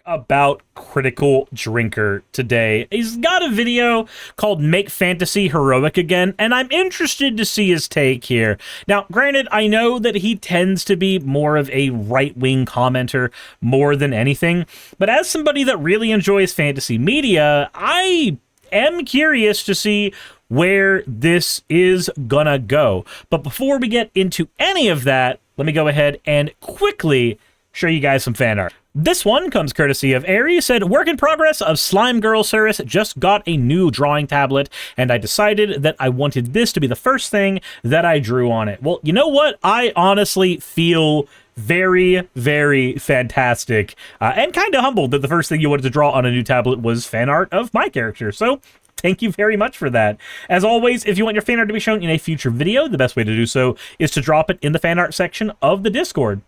about Critical Drinker today. He's got a video called Make Fantasy Heroic Again, and I'm interested to see his take here. Now, granted, I know that he tends to be more of a right-wing commenter more than anything, but as somebody that really enjoys fantasy media, I am curious to see where this is gonna go. But before we get into any of that, let me go ahead and quickly show you guys some fan art. This one comes courtesy of Aries, said, work in progress of Slime Girl Suris, just got a new drawing tablet, and I decided that I wanted this to be the first thing that I drew on it. Well, you know what? I honestly feel very, very fantastic and kind of humbled that the first thing you wanted to draw on a new tablet was fan art of my character. So thank you very much for that. As always, if you want your fan art to be shown in a future video, the best way to do so is to drop it in the fan art section of the Discord.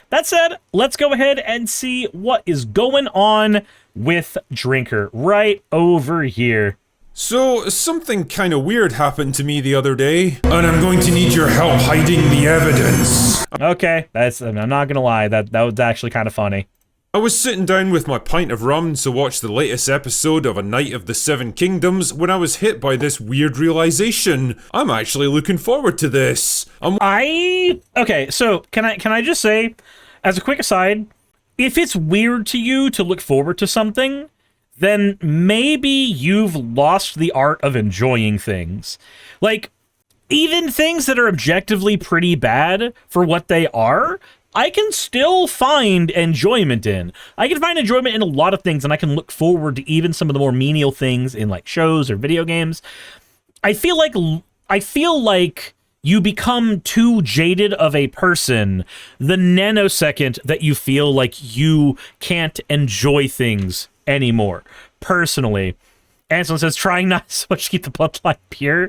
That said, let's go ahead and see what is going on with Drinker right over here. So, something kind of weird happened to me the other day, and I'm going to need your help hiding the evidence. Okay, I'm not gonna lie, that was actually kind of funny. I was sitting down with my pint of rum to watch the latest episode of A Night of the Seven Kingdoms when I was hit by this weird realization. I'm actually looking forward to this. Okay, so can I just say, as a quick aside, if it's weird to you to look forward to something, then maybe you've lost the art of enjoying things. Like, even things that are objectively pretty bad for what they are, I can still find enjoyment in. I can find enjoyment in a lot of things, and I can look forward to even some of the more menial things in like shows or video games. I feel like you become too jaded of a person the nanosecond that you feel like you can't enjoy things anymore. Personally, Anselm says, trying not so much to keep the bloodline pure.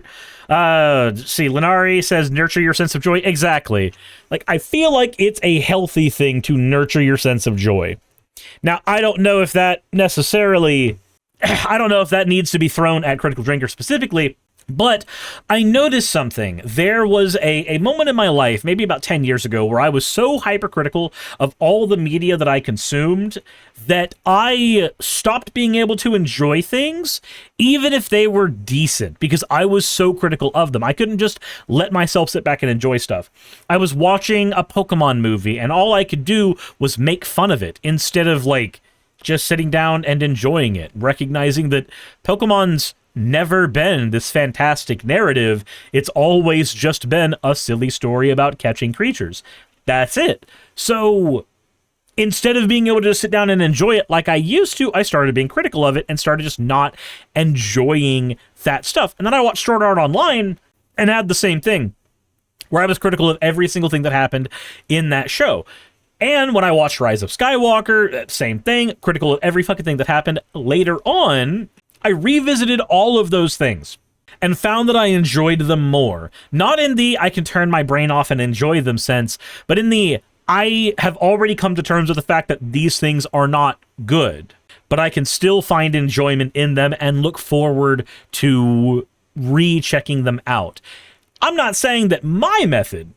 See, Lenari says, nurture your sense of joy. Exactly. Like, I feel like it's a healthy thing to nurture your sense of joy. Now, I don't know if that necessarily, I don't know if that needs to be thrown at Critical Drinker specifically, but I noticed something. There was a moment in my life, maybe about 10 years ago, where I was so hypercritical of all the media that I consumed that I stopped being able to enjoy things, even if they were decent, because I was so critical of them. I couldn't just let myself sit back and enjoy stuff. I was watching a Pokemon movie, and all I could do was make fun of it, instead of, like, just sitting down and enjoying it, recognizing that Pokemon's never been this fantastic narrative. It's always just been a silly story about catching creatures. That's it. So instead of being able to sit down and enjoy it like I used to, I started being critical of it and started just not enjoying that stuff. And then I watched Sword Art Online and had the same thing, where I was critical of every single thing that happened in that show. And when I watched Rise of Skywalker, same thing, critical of every fucking thing that happened. Later on, I revisited all of those things and found that I enjoyed them more. Not in the I can turn my brain off and enjoy them sense, but in the I have already come to terms with the fact that these things are not good, but I can still find enjoyment in them and look forward to rechecking them out. I'm not saying that my method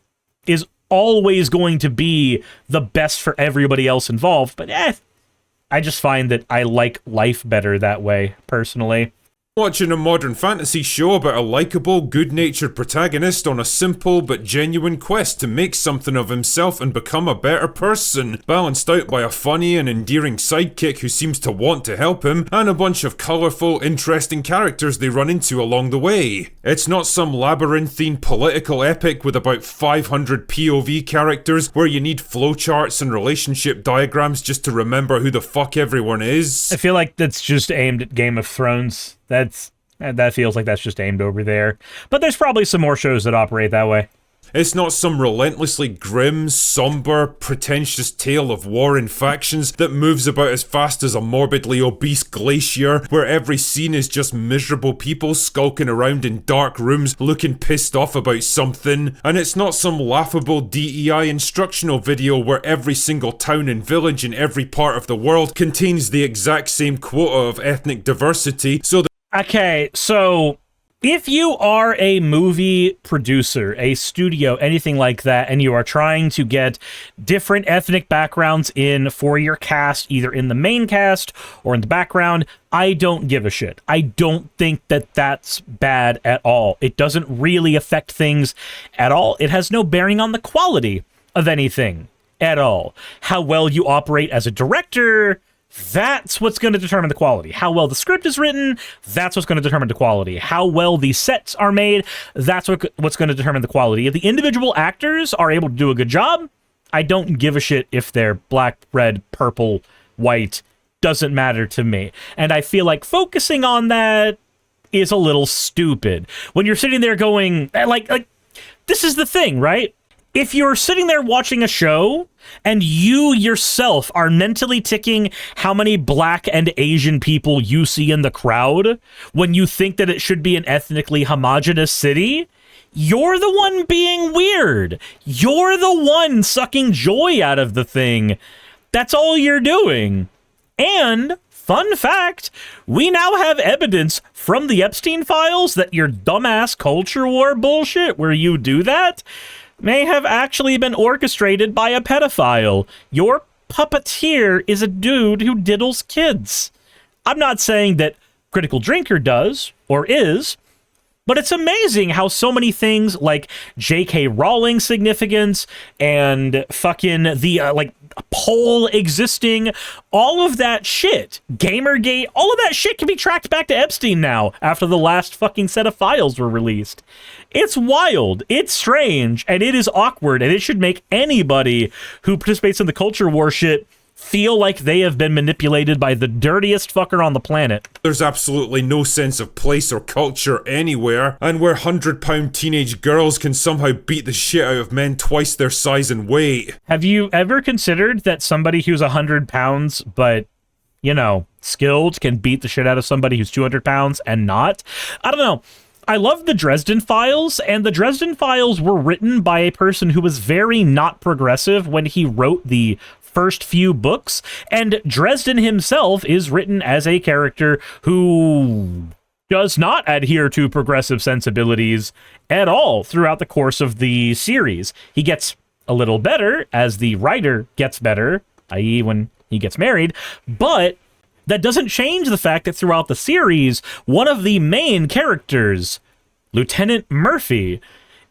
is always going to be the best for everybody else involved, but I just find that I like life better that way, personally. Watching a modern fantasy show about a likeable, good-natured protagonist on a simple but genuine quest to make something of himself and become a better person, balanced out by a funny and endearing sidekick who seems to want to help him, and a bunch of colourful, interesting characters they run into along the way. It's not some labyrinthine political epic with about 500 POV characters where you need flowcharts and relationship diagrams just to remember who the fuck everyone is. I feel like that's just aimed at Game of Thrones. That feels like that's just aimed over there. But there's probably some more shows that operate that way. It's not some relentlessly grim, somber, pretentious tale of war and factions that moves about as fast as a morbidly obese glacier, where every scene is just miserable people skulking around in dark rooms looking pissed off about something. And it's not some laughable DEI instructional video where every single town and village in every part of the world contains the exact same quota of ethnic diversity, so Okay, so If you are a movie producer, a studio, anything like that, and you are trying to get different ethnic backgrounds in for your cast, either in the main cast or in the background, I don't give a shit. I don't think that that's bad at all. It doesn't really affect things at all. It has no bearing on the quality of anything at all. How well you operate as a director, that's what's going to determine the quality. How well the script is written, that's what's going to determine the quality. How well the sets are made, that's what's going to determine the quality. If the individual actors are able to do a good job, I don't give a shit if they're black, red, purple, white. Doesn't matter to me. And I feel like focusing on that is a little stupid. When you're sitting there going, like this is the thing, right? If you're sitting there watching a show and you yourself are mentally ticking how many black and Asian people you see in the crowd when you think that it should be an ethnically homogenous city, you're the one being weird. You're the one sucking joy out of the thing. That's all you're doing. And fun fact, we now have evidence from the Epstein files that your dumbass culture war bullshit where you do that may have actually been orchestrated by a pedophile. Your puppeteer is a dude who diddles kids. I'm not saying that Critical Drinker does, or is, but it's amazing how so many things like J.K. Rowling's significance and fucking the, poll existing, all of that shit, Gamergate, all of that shit can be tracked back to Epstein now after the last fucking set of files were released. It's wild, it's strange, and it is awkward, and it should make anybody who participates in the culture war shit feel like they have been manipulated by the dirtiest fucker on the planet. There's absolutely no sense of place or culture anywhere, and where 100-pound teenage girls can somehow beat the shit out of men twice their size and weight. Have you ever considered that somebody who's 100 pounds, but, skilled, can beat the shit out of somebody who's 200 pounds and not? I don't know. I love the Dresden Files, and the Dresden Files were written by a person who was very not progressive when he wrote the first few books, and Dresden himself is written as a character who does not adhere to progressive sensibilities at all throughout the course of the series. He gets a little better as the writer gets better, i.e. when he gets married, but that doesn't change the fact that throughout the series, one of the main characters, Lieutenant Murphy,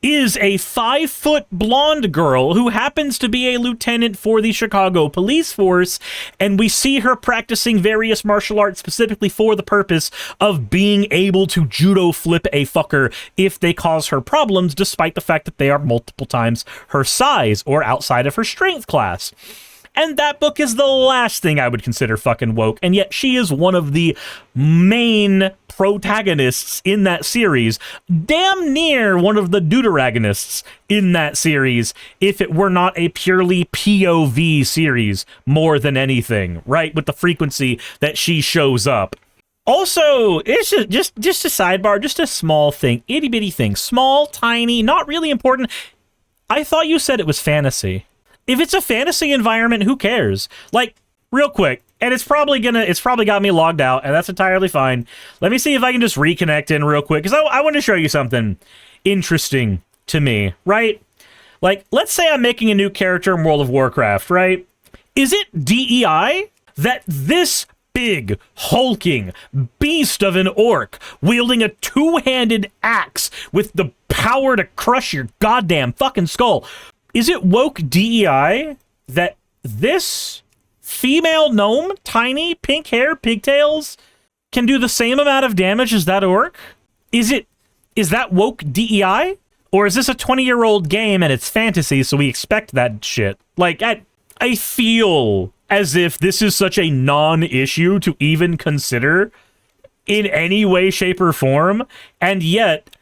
is a 5-foot blonde girl who happens to be a lieutenant for the Chicago police force, and we see her practicing various martial arts specifically for the purpose of being able to judo flip a fucker if they cause her problems, despite the fact that they are multiple times her size or outside of her strength class. And that book is the last thing I would consider fucking woke, and yet she is one of the main protagonists in that series, damn near one of the deuteragonists in that series, if it were not a purely POV series more than anything, right? With the frequency that she shows up. Also, it's just a sidebar, just a small thing, itty-bitty thing, small, tiny, not really important. I thought you said it was fantasy. If it's a fantasy environment, who cares? Like, real quick, and it's probably got me logged out, and that's entirely fine. Let me see if I can just reconnect in real quick, because I want to show you something interesting to me, right? Like, let's say I'm making a new character in World of Warcraft, right? Is it DEI that this big, hulking beast of an orc wielding a two-handed axe with the power to crush your goddamn fucking skull, is it woke DEI that this female gnome, tiny, pink hair, pigtails, can do the same amount of damage as that orc? Is that woke DEI? Or is this a 20-year-old game and it's fantasy, so we expect that shit? Like, I feel as if this is such a non-issue to even consider in any way, shape, or form, and yet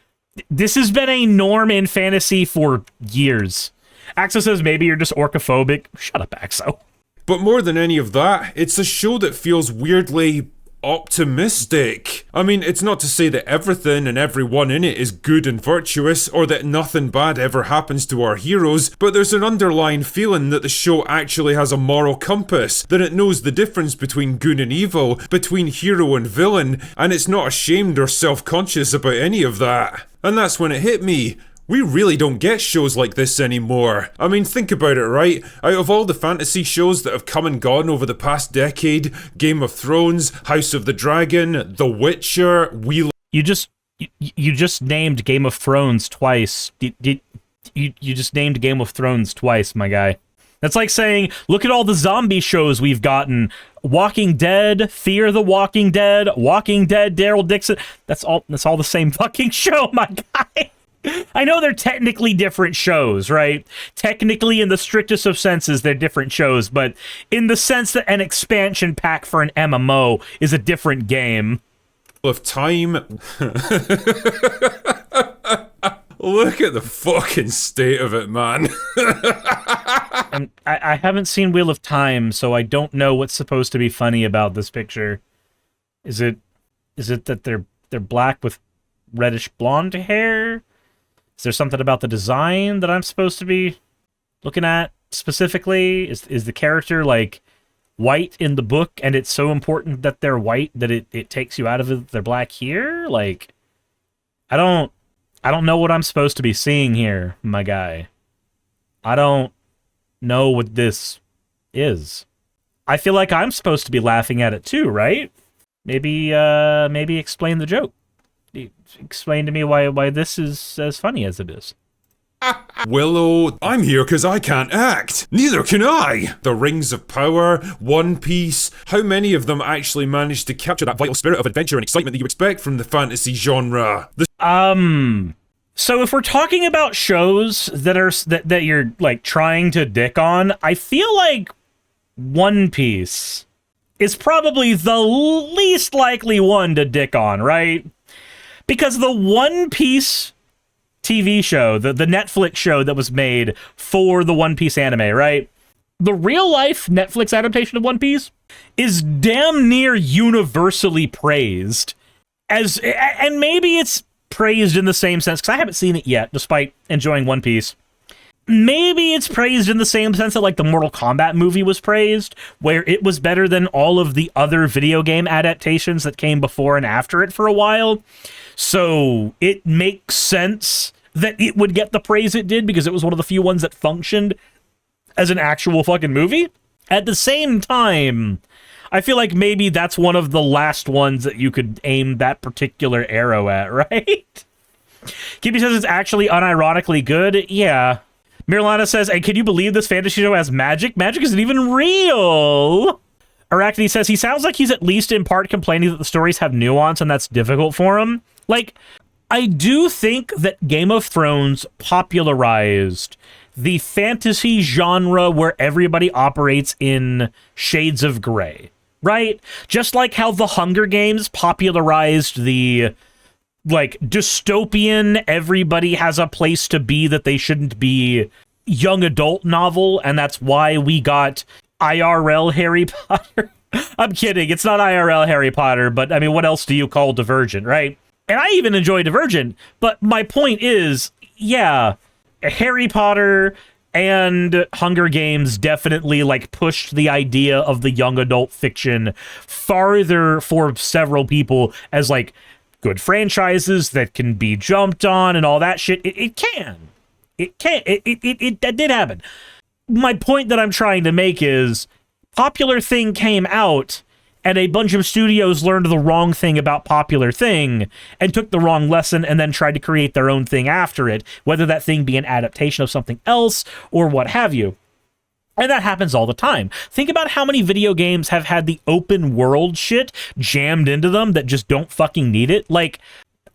this has been a norm in fantasy for years. Axo says maybe you're just orcophobic. Shut up, Axo. But more than any of that, it's a show that feels weirdly optimistic. I mean, it's not to say that everything and everyone in it is good and virtuous, or that nothing bad ever happens to our heroes, but there's an underlying feeling that the show actually has a moral compass, that it knows the difference between good and evil, between hero and villain, and it's not ashamed or self-conscious about any of that. And that's when it hit me. We really don't get shows like this anymore. I mean, think about it, right? Out of all the fantasy shows that have come and gone over the past decade, Game of Thrones, House of the Dragon, The Witcher, You just named Game of Thrones twice. You just named Game of Thrones twice, my guy. That's like saying, look at all the zombie shows we've gotten. Walking Dead, Fear the Walking Dead, Daryl Dixon. That's all the same fucking show, my guy. I know they're technically different shows, right? Technically, in the strictest of senses, they're different shows, but in the sense that an expansion pack for an MMO is a different game. of Time. Look at the fucking state of it, man. And I haven't seen Wheel of Time, so I don't know what's supposed to be funny about this picture. Is it that they're black with reddish blonde hair? Is there something about the design that I'm supposed to be looking at specifically? Is the character like white in the book and it's so important that they're white that it takes you out of it, they're black here? Like, I don't know what I'm supposed to be seeing here, my guy. I don't know what this is. I feel like I'm supposed to be laughing at it too, right? Maybe explain the joke. Explain to me why this is as funny as it is. Willow, I'm here because I can't act. Neither can I. The Rings of Power, One Piece. How many of them actually managed to capture that vital spirit of adventure and excitement that you expect from the fantasy genre? So if we're talking about shows that you're like trying to dick on, I feel like One Piece is probably the least likely one to dick on, right? Because the One Piece TV show, the Netflix show that was made for the One Piece anime, right? The real-life Netflix adaptation of One Piece is damn near universally praised. And maybe it's praised in the same sense, because I haven't seen it yet, despite enjoying One Piece. Maybe it's praised in the same sense that, like, the Mortal Kombat movie was praised, where it was better than all of the other video game adaptations that came before and after it for a while. So it makes sense that it would get the praise it did, because it was one of the few ones that functioned as an actual fucking movie. At the same time, I feel like maybe that's one of the last ones that you could aim that particular arrow at, right? Kippy says it's actually unironically good. Yeah. Mirlana says, hey, can you believe this fantasy show has magic? Magic isn't even real. Arachne says he sounds like he's at least in part complaining that the stories have nuance and that's difficult for him. Like, I do think that Game of Thrones popularized the fantasy genre where everybody operates in shades of gray, right? Just like how the Hunger Games popularized the, like, dystopian, everybody has a place to be that they shouldn't be young adult novel, and that's why we got IRL Harry Potter. I'm kidding, it's not IRL Harry Potter, but I mean, what else do you call Divergent, right? And I even enjoy Divergent, but my point is, yeah, Harry Potter and Hunger Games definitely, like, pushed the idea of the young adult fiction farther for several people as, like, good franchises that can be jumped on and all that shit. It that did happen. My point that I'm trying to make is, Popular Thing came out, and a bunch of studios learned the wrong thing about Popular Thing and took the wrong lesson and then tried to create their own thing after it, whether that thing be an adaptation of something else or what have you. And that happens all the time. Think about how many video games have had the open world shit jammed into them that just don't fucking need it. Like,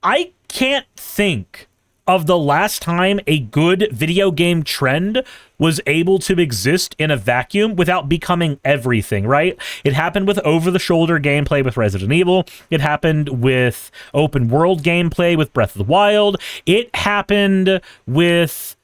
I can't think of the last time a good video game trend was able to exist in a vacuum without becoming everything, right? It happened with over-the-shoulder gameplay with Resident Evil. It happened with open-world gameplay with Breath of the Wild. It happened with...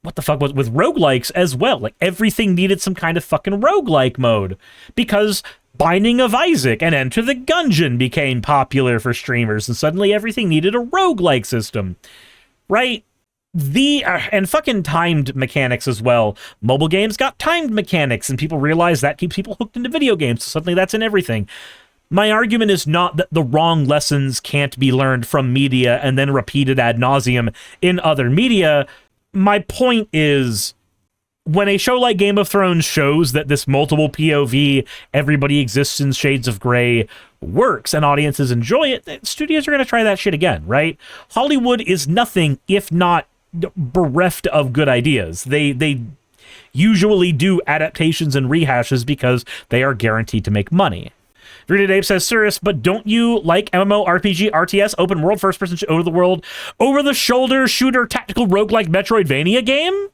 what the fuck was with roguelikes as well? Like, everything needed some kind of fucking roguelike mode, because Binding of Isaac and Enter the Gungeon became popular for streamers, and suddenly everything needed a roguelike system, right? And fucking timed mechanics as well. Mobile games got timed mechanics, and people realize that keeps people hooked into video games, so suddenly that's in everything. My argument is not that the wrong lessons can't be learned from media and then repeated ad nauseum in other media. My point is, when a show like Game of Thrones shows that this multiple POV, everybody exists in shades of gray, works and audiences enjoy it, studios are going to try that shit again, right? Hollywood is nothing if not bereft of good ideas. They usually do adaptations and rehashes because they are guaranteed to make money. Rita Ape says, Suris, but don't you like MMO, RPG, RTS, open world, first person over the shoulder shooter tactical roguelike Metroidvania game?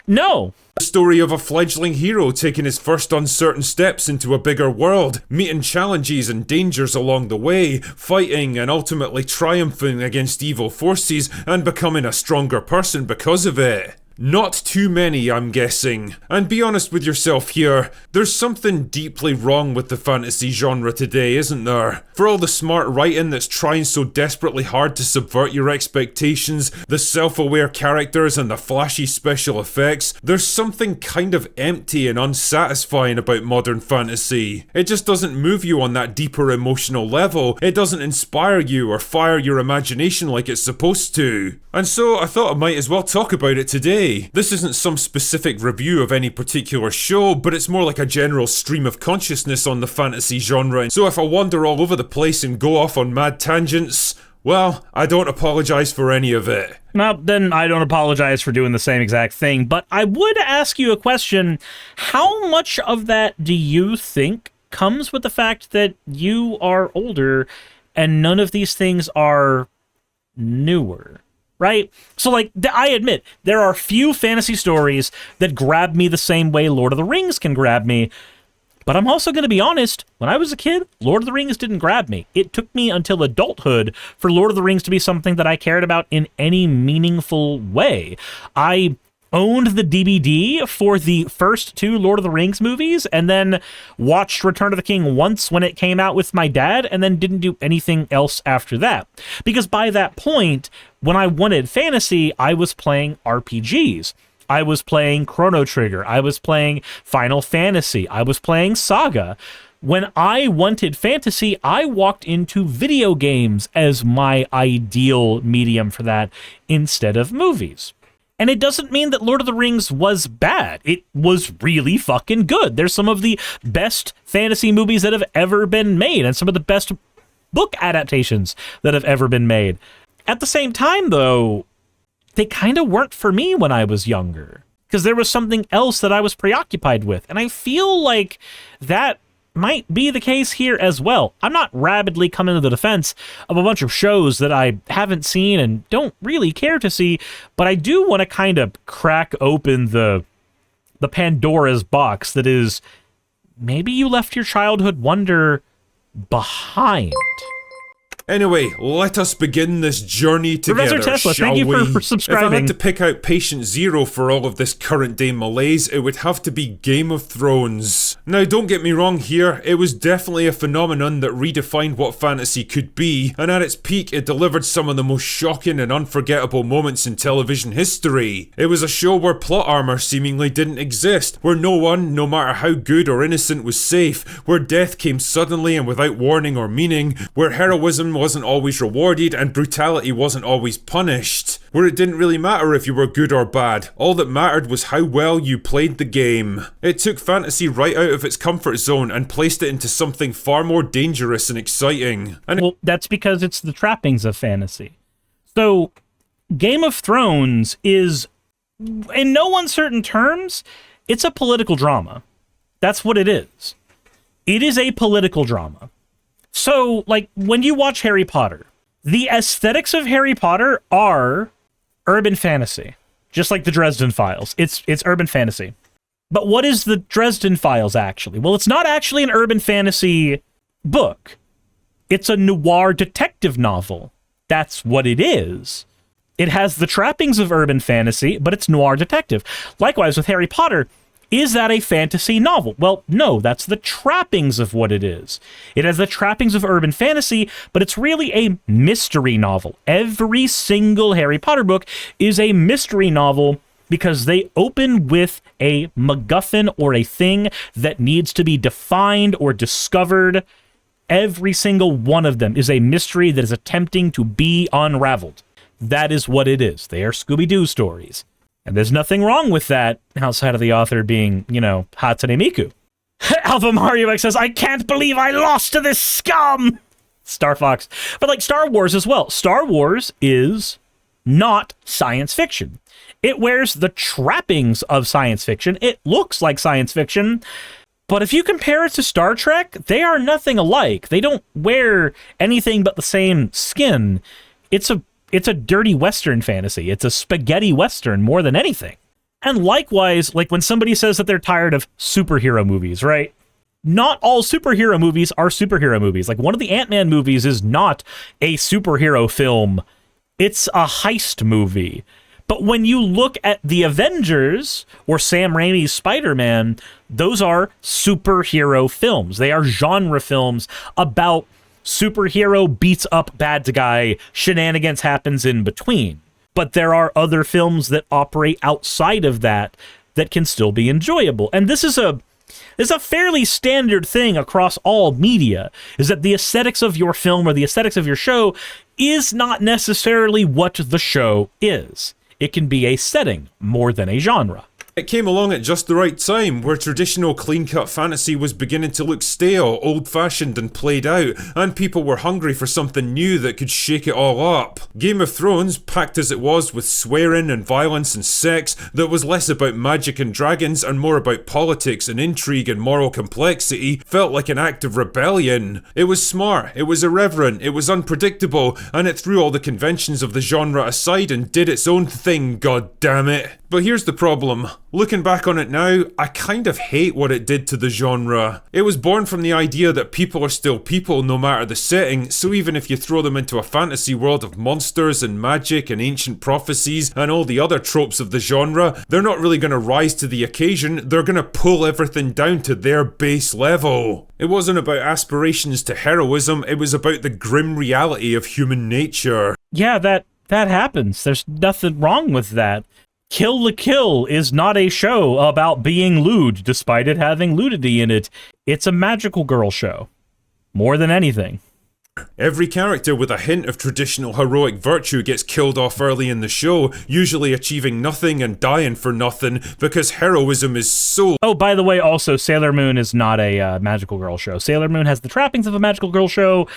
No. The story of a fledgling hero taking his first uncertain steps into a bigger world, meeting challenges and dangers along the way, fighting and ultimately triumphing against evil forces and becoming a stronger person because of it. Not too many, I'm guessing. And be honest with yourself here, there's something deeply wrong with the fantasy genre today, isn't there? For all the smart writing that's trying so desperately hard to subvert your expectations, the self-aware characters and the flashy special effects, there's something kind of empty and unsatisfying about modern fantasy. It just doesn't move you on that deeper emotional level, it doesn't inspire you or fire your imagination like it's supposed to. And so I thought I might as well talk about it today. This isn't some specific review of any particular show, but it's more like a general stream of consciousness on the fantasy genre, so if I wander all over the place and go off on mad tangents, well, I don't apologize for any of it. Well, then I don't apologize for doing the same exact thing, but I would ask you a question. How much of that do you think comes with the fact that you are older and none of these things are newer? Right? So, like, I admit, there are few fantasy stories that grab me the same way Lord of the Rings can grab me. But I'm also going to be honest, when I was a kid, Lord of the Rings didn't grab me. It took me until adulthood for Lord of the Rings to be something that I cared about in any meaningful way. I owned the DVD for the first two Lord of the Rings movies, and then watched Return of the King once when it came out with my dad, and then didn't do anything else after that. Because by that point, when I wanted fantasy, I was playing RPGs. I was playing Chrono Trigger. I was playing Final Fantasy. I was playing Saga. When I wanted fantasy, I walked into video games as my ideal medium for that instead of movies. And it doesn't mean that Lord of the Rings was bad. It was really fucking good. There's some of the best fantasy movies that have ever been made, and some of the best book adaptations that have ever been made. At the same time, though, they kind of weren't for me when I was younger, because there was something else that I was preoccupied with. And I feel like that might be the case here as well. I'm not rabidly coming to the defense of a bunch of shows that I haven't seen and don't really care to see, but I do want to kind of crack open the Pandora's box that is, maybe you left your childhood wonder behind. Anyway, let us begin this journey together, Tesla, shall thank you we? for subscribing. If I had to pick out patient zero for all of this current day malaise, it would have to be Game of Thrones. Now, don't get me wrong here, it was definitely a phenomenon that redefined what fantasy could be, and at its peak, it delivered some of the most shocking and unforgettable moments in television history. It was a show where plot armor seemingly didn't exist, where no one, no matter how good or innocent, was safe, where death came suddenly and without warning or meaning, where heroism wasn't always rewarded and brutality wasn't always punished, where it didn't really matter if you were good or bad, all that mattered was how well you played the game. It took fantasy right out of its comfort zone and placed it into something far more dangerous and exciting. Well, that's because it's the trappings of fantasy. So, Game of Thrones is, in no uncertain terms, it's a political drama. That's what it is. It is a political drama. So, like, when you watch Harry Potter, the aesthetics of Harry Potter are urban fantasy. Just like the Dresden Files. It's urban fantasy. But what is the Dresden Files, actually? Well, it's not actually an urban fantasy book. It's a noir detective novel. That's what it is. It has the trappings of urban fantasy, but it's noir detective. Likewise, with Harry Potter, Is that a fantasy novel? Well, no, that's the trappings of what it is. It has the trappings of urban fantasy, but it's really a mystery novel. Every single Harry Potter book is a mystery novel because they open with a MacGuffin or a thing that needs to be defined or discovered. Every single one of them is a mystery that is attempting to be unraveled. That is what it is. They are Scooby-Doo stories. And there's nothing wrong with that outside of the author being, Hatsune Miku. Alpha Mario X says, I can't believe I lost to this scum! Star Fox. But like Star Wars as well. Star Wars is not science fiction. It wears the trappings of science fiction. It looks like science fiction. But if you compare it to Star Trek, they are nothing alike. They don't wear anything but the same skin. It's a dirty Western fantasy. It's a spaghetti Western more than anything. And likewise, like when somebody says that they're tired of superhero movies, right? Not all superhero movies are superhero movies. Like one of the Ant-Man movies is not a superhero film. It's a heist movie. But when you look at the Avengers or Sam Raimi's Spider-Man, those are superhero films. They are genre films about superhero beats up bad guy, shenanigans happens in between. But there are other films that operate outside of that can still be enjoyable. And this is a fairly standard thing across all media, is that the aesthetics of your film or the aesthetics of your show is not necessarily what the show is. It can be a setting more than a genre. It came along at just the right time, where traditional clean-cut fantasy was beginning to look stale, old-fashioned and played out, and people were hungry for something new that could shake it all up. Game of Thrones, packed as it was with swearing and violence and sex, that was less about magic and dragons and more about politics and intrigue and moral complexity, felt like an act of rebellion. It was smart, it was irreverent, it was unpredictable, and it threw all the conventions of the genre aside and did its own thing, god damn it. But here's the problem. Looking back on it now, I kind of hate what it did to the genre. It was born from the idea that people are still people no matter the setting, so even if you throw them into a fantasy world of monsters and magic and ancient prophecies and all the other tropes of the genre, they're not really going to rise to the occasion, they're going to pull everything down to their base level. It wasn't about aspirations to heroism, it was about the grim reality of human nature. Yeah, that happens. There's nothing wrong with that. Kill la Kill is not a show about being lewd, despite it having nudity in it. It's a magical girl show, more than anything. Every character with a hint of traditional heroic virtue gets killed off early in the show, usually achieving nothing and dying for nothing, because heroism is so... Oh, by the way, also, Sailor Moon is not a magical girl show. Sailor Moon has the trappings of a magical girl show.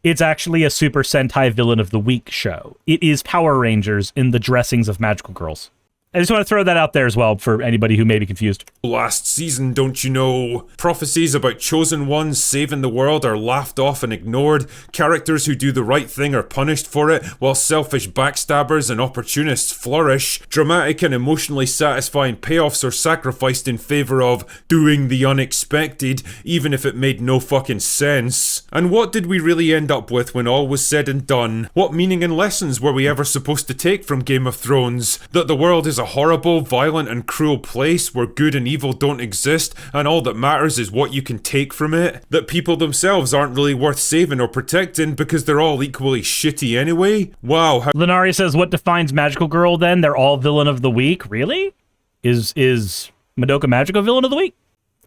It's actually a Super Sentai Villain of the Week show. It is Power Rangers in the dressings of magical girls. I just want to throw that out there as well for anybody who may be confused. Last season, don't you know? Prophecies about chosen ones saving the world are laughed off and ignored. Characters who do the right thing are punished for it, while selfish backstabbers and opportunists flourish. Dramatic and emotionally satisfying payoffs are sacrificed in favor of doing the unexpected, even if it made no fucking sense. And what did we really end up with when all was said and done? What meaning and lessons were we ever supposed to take from Game of Thrones? That the world is a horrible, violent and cruel place where good and evil don't exist and all that matters is what you can take from it? That people themselves aren't really worth saving or protecting because they're all equally shitty anyway? Wow. Lenari says, what defines magical girl then? They're all villain of the week? Really? Is Madoka Magico villain of the week?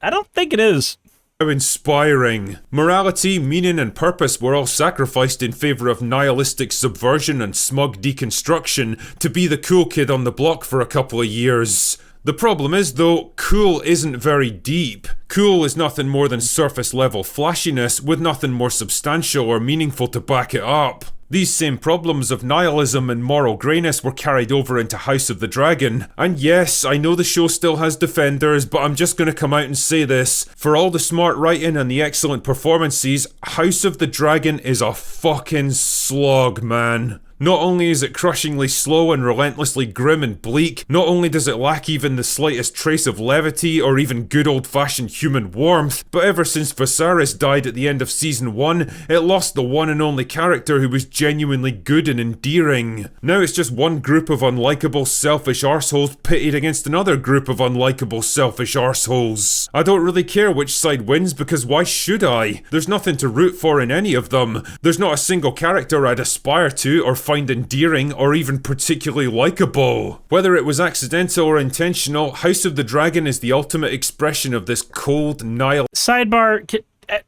I don't think it is. How inspiring. Morality, meaning and purpose were all sacrificed in favour of nihilistic subversion and smug deconstruction to be the cool kid on the block for a couple of years. The problem is though, cool isn't very deep. Cool is nothing more than surface level flashiness with nothing more substantial or meaningful to back it up. These same problems of nihilism and moral greyness were carried over into House of the Dragon. And yes, I know the show still has defenders, but I'm just gonna come out and say this. For all the smart writing and the excellent performances, House of the Dragon is a fucking slog, man. Not only is it crushingly slow and relentlessly grim and bleak, not only does it lack even the slightest trace of levity or even good old-fashioned human warmth, but ever since Viserys died at the end of Season 1, it lost the one and only character who was genuinely good and endearing. Now it's just one group of unlikable, selfish arseholes pitted against another group of unlikable, selfish arseholes. I don't really care which side wins because why should I? There's nothing to root for in any of them. There's not a single character I'd aspire to or find endearing or even particularly likable. Whether it was accidental or intentional, House of the Dragon is the ultimate expression of this cold, nihil— Sidebar,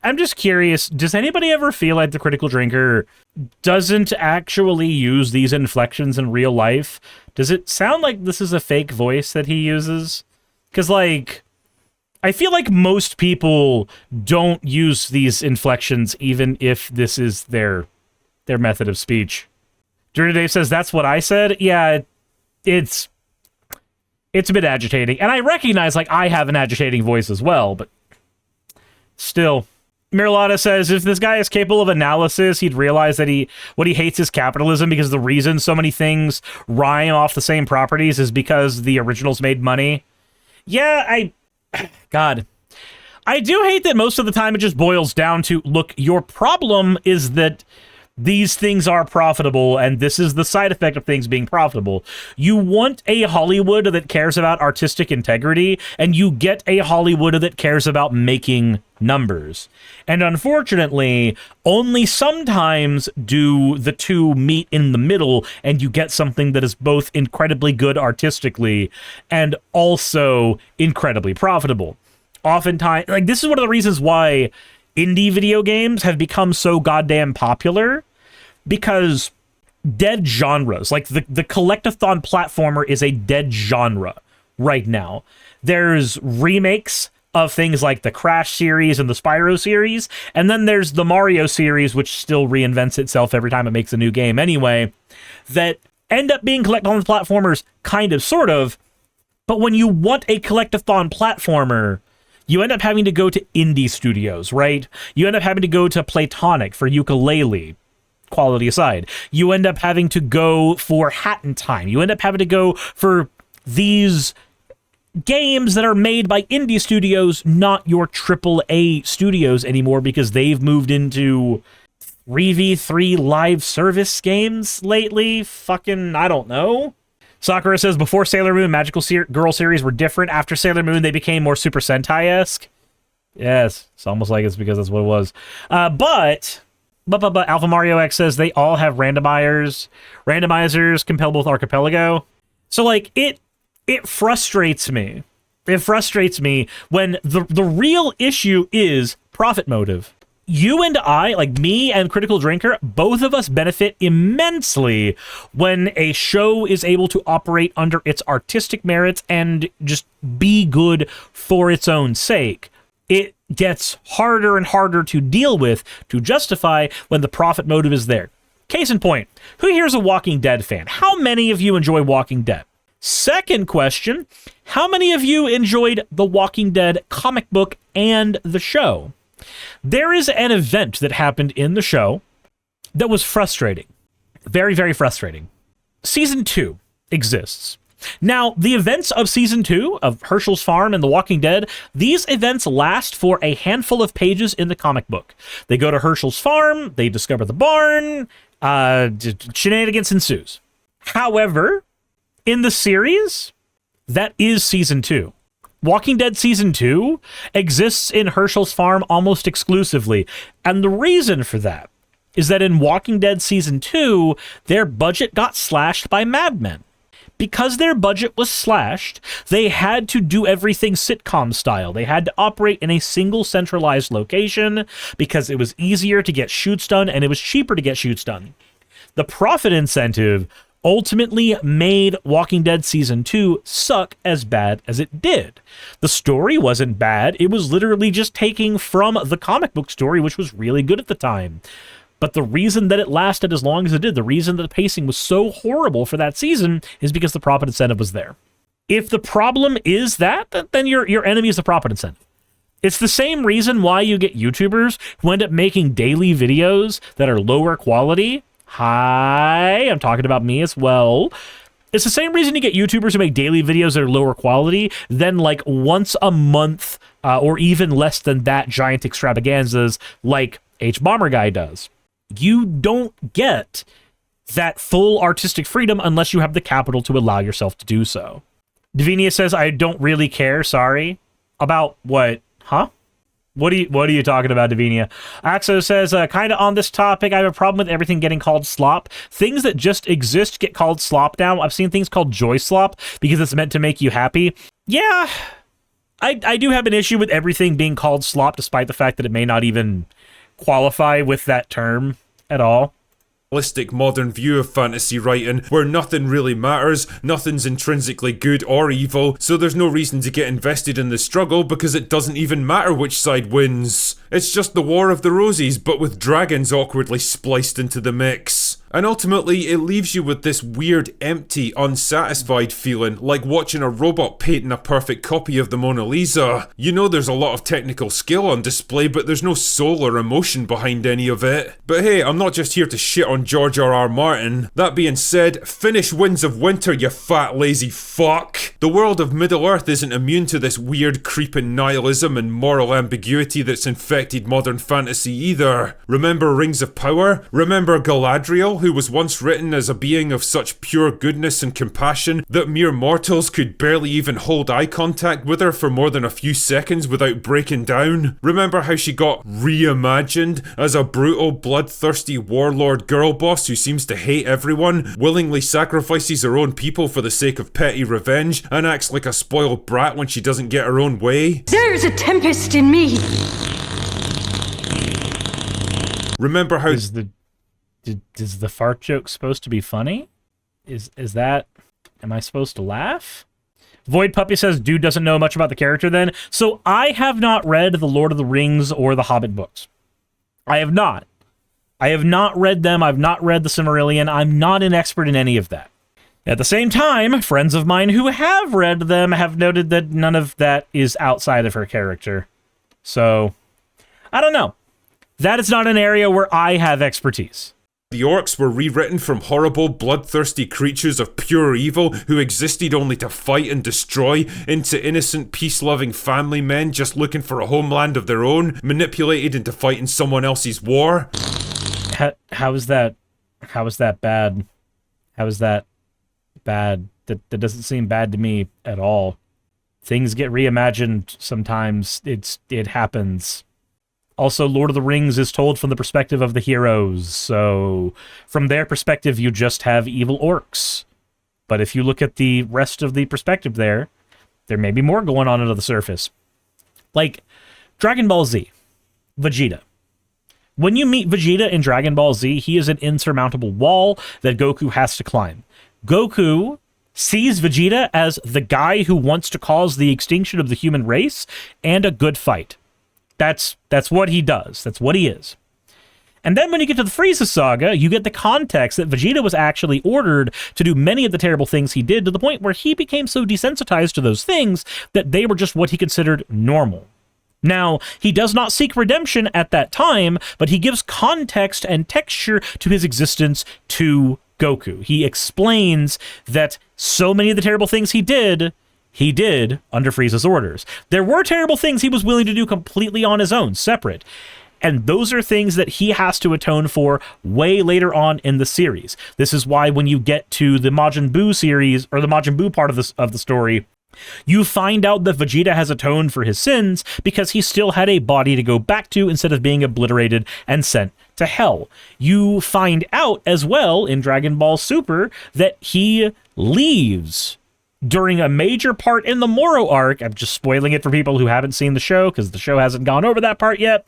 I'm just curious, does anybody ever feel like the Critical Drinker doesn't actually use these inflections in real life? Does it sound like this is a fake voice that he uses? Because, like, I feel like most people don't use these inflections even if this is their method of speech. Drew Dave says, that's what I said. Yeah, it's a bit agitating. And I recognize, like, I have an agitating voice as well, but still. Mirlotta says, if this guy is capable of analysis, he'd realize that what he hates is capitalism because the reason so many things rhyme off the same properties is because the originals made money. Yeah, God. I do hate that most of the time it just boils down to, look, your problem is that these things are profitable, and this is the side effect of things being profitable. You want a Hollywood that cares about artistic integrity, and you get a Hollywood that cares about making numbers. And unfortunately, only sometimes do the two meet in the middle, and you get something that is both incredibly good artistically and also incredibly profitable. Oftentimes, like, this is one of the reasons why indie video games have become so goddamn popular, because dead genres, like the collectathon platformer is a dead genre right now. There's remakes of things like the Crash series and the Spyro series, and then there's the Mario series, which still reinvents itself every time it makes a new game anyway, that end up being collectathon platformers, kind of, sort of, but when you want a collectathon platformer, you end up having to go to indie studios, right? You end up having to go to Playtonic for Yooka-Laylee, quality aside. You end up having to go for Hat in Time. You end up having to go for these games that are made by indie studios, not your AAA studios anymore, because they've moved into 3v3 live service games lately. Fucking, I don't know. Sakura says, before Sailor Moon, Magical Girl series were different. After Sailor Moon, they became more Super Sentai-esque. Yes, it's almost like it's because that's what it was. But Alpha Mario X says they all have randomizers compatible with Archipelago. So, like, it frustrates me. It frustrates me when the real issue is profit motive. You and I, like me and Critical Drinker, both of us benefit immensely when a show is able to operate under its artistic merits and just be good for its own sake. It gets harder and harder to deal with, to justify, when the profit motive is there. Case in point, who here is a Walking Dead fan? How many of you enjoy Walking Dead? Second question, how many of you enjoyed the Walking Dead comic book and the show? There is an event that happened in the show that was frustrating. Very, very frustrating. Season 2 exists. Now, the events of Season 2 of Herschel's Farm and The Walking Dead, these events last for a handful of pages in the comic book. They go to Herschel's Farm, they discover the barn, shenanigans ensues. However, in the series, that is Season 2. Walking Dead Season 2 exists in Herschel's Farm almost exclusively, and the reason for that is that in Walking Dead Season 2, their budget got slashed by Mad Men. Because their budget was slashed, they had to do everything sitcom style. They had to operate in a single centralized location because it was easier to get shoots done and it was cheaper to get shoots done. The profit incentive ultimately made Walking Dead Season 2 suck as bad as it did. The story wasn't bad. It was literally just taking from the comic book story, which was really good at the time. But the reason that it lasted as long as it did, the reason that the pacing was so horrible for that season, is because the profit incentive was there. If the problem is that, then your enemy is the profit incentive. It's the same reason why you get YouTubers who end up making daily videos that are lower quality, Hi, I'm talking about me as well. It's the same reason you get YouTubers who make daily videos that are lower quality than like once a month or even less than that giant extravaganzas like H-Bomber Guy does. You don't get that full artistic freedom unless you have the capital to allow yourself to do so. Davinia says, I don't really care, sorry. About what? Huh? What are you talking about, Davinia? Axo says, kind of on this topic, I have a problem with everything getting called slop. Things that just exist get called slop now. I've seen things called joy slop because it's meant to make you happy. Yeah, I do have an issue with everything being called slop, despite the fact that it may not even qualify with that term at all. Realistic modern view of fantasy writing where nothing really matters, nothing's intrinsically good or evil, so there's no reason to get invested in the struggle because it doesn't even matter which side wins. It's just the War of the Roses, but with dragons awkwardly spliced into the mix. And ultimately, it leaves you with this weird, empty, unsatisfied feeling, like watching a robot painting a perfect copy of the Mona Lisa. You know there's a lot of technical skill on display, but there's no soul or emotion behind any of it. But hey, I'm not just here to shit on George R.R. Martin. That being said, finish Winds of Winter, you fat lazy fuck! The world of Middle-earth isn't immune to this weird, creeping nihilism and moral ambiguity that's infected modern fantasy either. Remember Rings of Power? Remember Galadriel, who was once written as a being of such pure goodness and compassion that mere mortals could barely even hold eye contact with her for more than a few seconds without breaking down? Remember how she got reimagined as a brutal, bloodthirsty warlord girl boss who seems to hate everyone, willingly sacrifices her own people for the sake of petty revenge, and acts like a spoiled brat when she doesn't get her own way? There's a tempest in me! Remember how... Is the fart joke supposed to be funny? Is that... Am I supposed to laugh? Void Puppy says, dude doesn't know much about the character then. So I have not read the Lord of the Rings or the Hobbit books. I have not. I have not read them. I've not read the Silmarillion. I'm not an expert in any of that. At the same time, friends of mine who have read them have noted that none of that is outside of her character. So, I don't know. That is not an area where I have expertise. The orcs were rewritten from horrible, bloodthirsty creatures of pure evil who existed only to fight and destroy into innocent, peace-loving family men just looking for a homeland of their own, manipulated into fighting someone else's war. How is that bad? How is that bad? That doesn't seem bad to me at all. Things get reimagined sometimes. It happens. Also, Lord of the Rings is told from the perspective of the heroes, so from their perspective, you just have evil orcs. But if you look at the rest of the perspective there may be more going on under the surface. Like, Dragon Ball Z, Vegeta. When you meet Vegeta in Dragon Ball Z, he is an insurmountable wall that Goku has to climb. Goku sees Vegeta as the guy who wants to cause the extinction of the human race and a good fight. That's what he does. That's what he is. And then when you get to the Frieza saga, you get the context that Vegeta was actually ordered to do many of the terrible things he did to the point where he became so desensitized to those things that they were just what he considered normal. Now, he does not seek redemption at that time, but he gives context and texture to his existence to Goku. He explains that so many of the terrible things he did under Frieza's orders. There were terrible things he was willing to do completely on his own, separate. And those are things that he has to atone for way later on in the series. This is why when you get to the Majin Buu series, or the Majin Buu part of the story, you find out that Vegeta has atoned for his sins because he still had a body to go back to instead of being obliterated and sent to hell. You find out as well in Dragon Ball Super that he leaves during a major part in the Moro arc. I'm just spoiling it for people who haven't seen the show because the show hasn't gone over that part yet,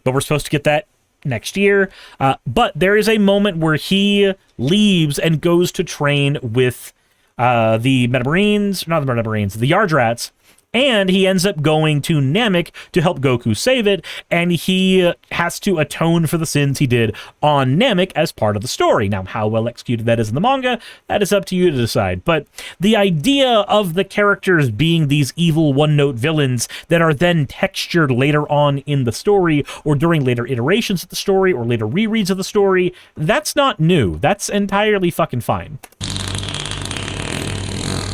but we're supposed to get that next year. But there is a moment where he leaves and goes to train with the Metamarines, not the Metamarines, the Yardrats And he ends up going to Namek to help Goku save it, and he has to atone for the sins he did on Namek as part of the story. Now, how well executed that is in the manga, that is up to you to decide. But the idea of the characters being these evil one-note villains that are then textured later on in the story, or during later iterations of the story, or later rereads of the story, that's not new. That's entirely fucking fine.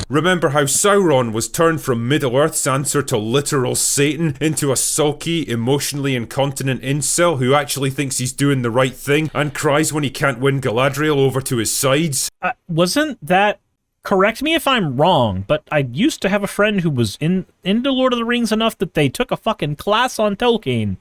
Remember how Sauron was turned from Middle-earth's answer to literal Satan into a sulky, emotionally incontinent incel who actually thinks he's doing the right thing and cries when he can't win Galadriel over to his sides? Wasn't that... Correct me if I'm wrong, but I used to have a friend who was into Lord of the Rings enough that they took a fucking class on Tolkien,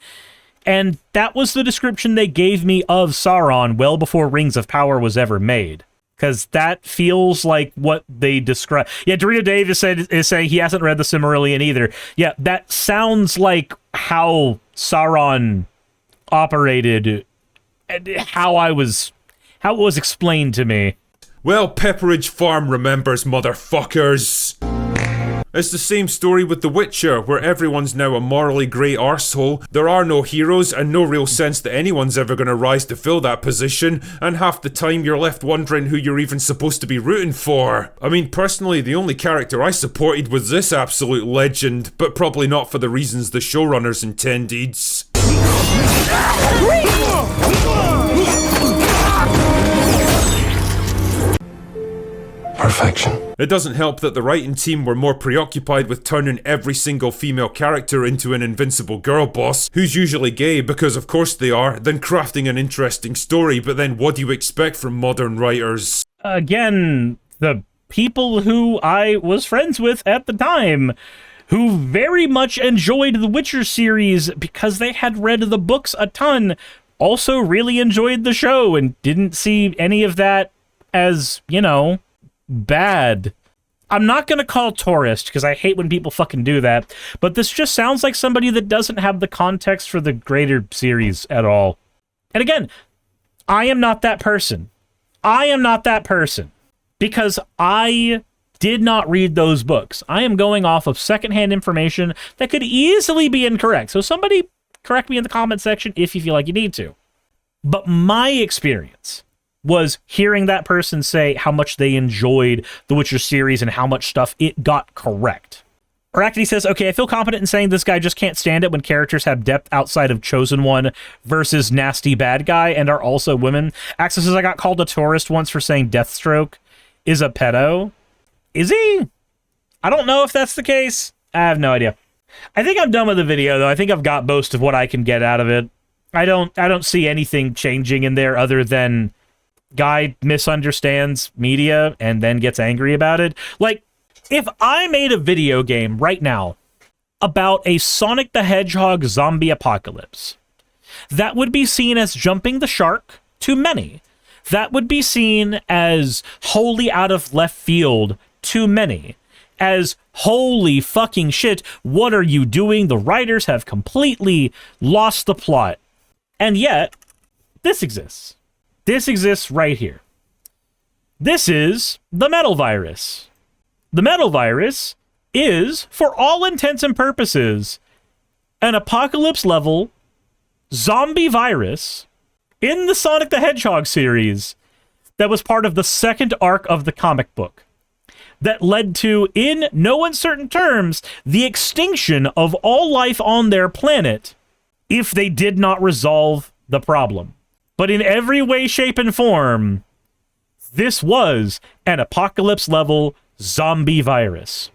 and that was the description they gave me of Sauron well before Rings of Power was ever made. Because that feels like what they describe. Yeah, Dorito Dave is saying he hasn't read the Silmarillion either. Yeah, that sounds like how Sauron operated, and how it was explained to me. Well, Pepperidge Farm remembers, motherfuckers. It's the same story with The Witcher, where everyone's now a morally grey arsehole, there are no heroes, and no real sense that anyone's ever gonna rise to fill that position, and half the time you're left wondering who you're even supposed to be rooting for. I mean, personally, the only character I supported was this absolute legend, but probably not for the reasons the showrunners intended. Perfection. It doesn't help that the writing team were more preoccupied with turning every single female character into an invincible girl boss, who's usually gay because of course they are, than crafting an interesting story. But then what do you expect from modern writers? Again, the people who I was friends with at the time, who very much enjoyed the Witcher series because they had read the books a ton, also really enjoyed the show and didn't see any of that as, you know, bad. I'm not going to call tourist, because I hate when people fucking do that, but this just sounds like somebody that doesn't have the context for the greater series at all. And again, I am not that person. I am not that person, because I did not read those books. I am going off of secondhand information that could easily be incorrect. So somebody correct me in the comment section if you feel like you need to. But my experience was hearing that person say how much they enjoyed the Witcher series and how much stuff it got correct. Arachne says, okay, I feel confident in saying this guy just can't stand it when characters have depth outside of Chosen One versus nasty bad guy and are also women. Axel says, I got called a tourist once for saying Deathstroke is a pedo. Is he? I don't know if that's the case. I have no idea. I think I'm done with the video, though. I think I've got most of what I can get out of it. I don't see anything changing in there other than guy misunderstands media and then gets angry about it. Like, if I made a video game right now about a Sonic the Hedgehog zombie apocalypse, that would be seen as jumping the shark to many. That would be seen as wholly out of left field to many. As, holy fucking shit, what are you doing? The writers have completely lost the plot. And yet, this exists. This exists right here. This is the Metal Virus. The Metal Virus is, for all intents and purposes, an apocalypse-level zombie virus in the Sonic the Hedgehog series that was part of the second arc of the comic book that led to, in no uncertain terms, the extinction of all life on their planet if they did not resolve the problem. But in every way, shape, and form, this was an apocalypse-level zombie virus.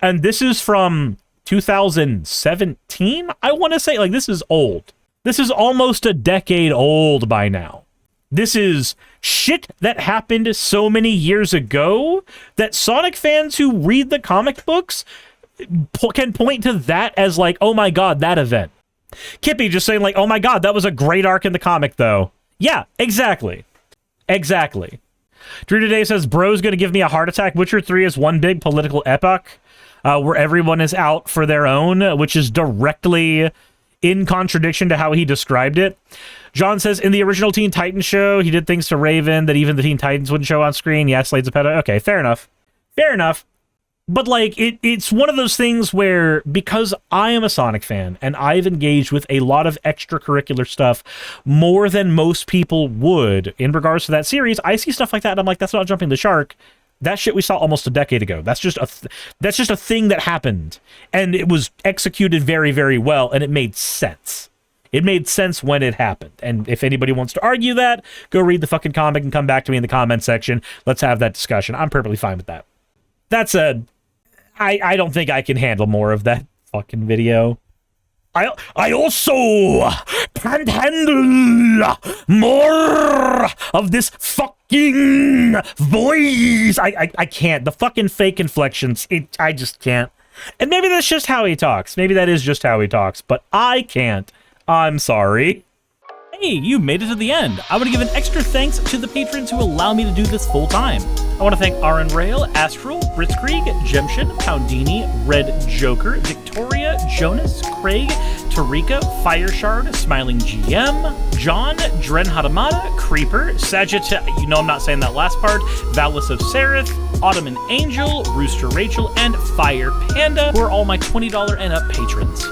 And this is from 2017, I want to say. Like, this is old. This is almost a decade old by now. This is shit that happened so many years ago that Sonic fans who read the comic books can point to that as like, oh my god, that event. Kippy just saying like, oh my god, that was a great arc in the comic though. Yeah, exactly. Exactly. Drew today says, bro's gonna give me a heart attack. Witcher 3 is one big political epoch where everyone is out for their own, which is directly in contradiction to how he described it. John says, in the original Teen Titans show, he did things to Raven that even the Teen Titans wouldn't show on screen. Yeah, Slade's a pedo. Okay, fair enough. Fair enough. But like it's one of those things where, because I am a Sonic fan and I've engaged with a lot of extracurricular stuff more than most people would in regards to that series, I see stuff like that and I'm like, that's not jumping the shark. That shit we saw almost a decade ago. That's just a thing that happened, and it was executed very, very well, and it made sense. It made sense when it happened. And if anybody wants to argue that, go read the fucking comic and come back to me in the comment section. Let's have that discussion. I'm perfectly fine with that. That said, I don't think I can handle more of that fucking video. I also can't handle more of this fucking voice. I can't. The fucking fake inflections. I just can't. And maybe that's just how he talks. Maybe that is just how he talks. But I can't. I'm sorry. Hey, you made it to the end. I want to give an extra thanks to the patrons who allow me to do this full time. I want to thank Aaron Rail, Astral, Britzkrieg, Jemshin, Poundini, Red Joker, Victoria, Jonas, Craig, Tarika, Fireshard, Smiling GM, John, Dren Hadamada, Creeper, Sagitta, you know I'm not saying that last part, Valis of Sereth, Ottoman Angel, Rooster Rachel, and Fire Panda, who are all my $20 and up patrons.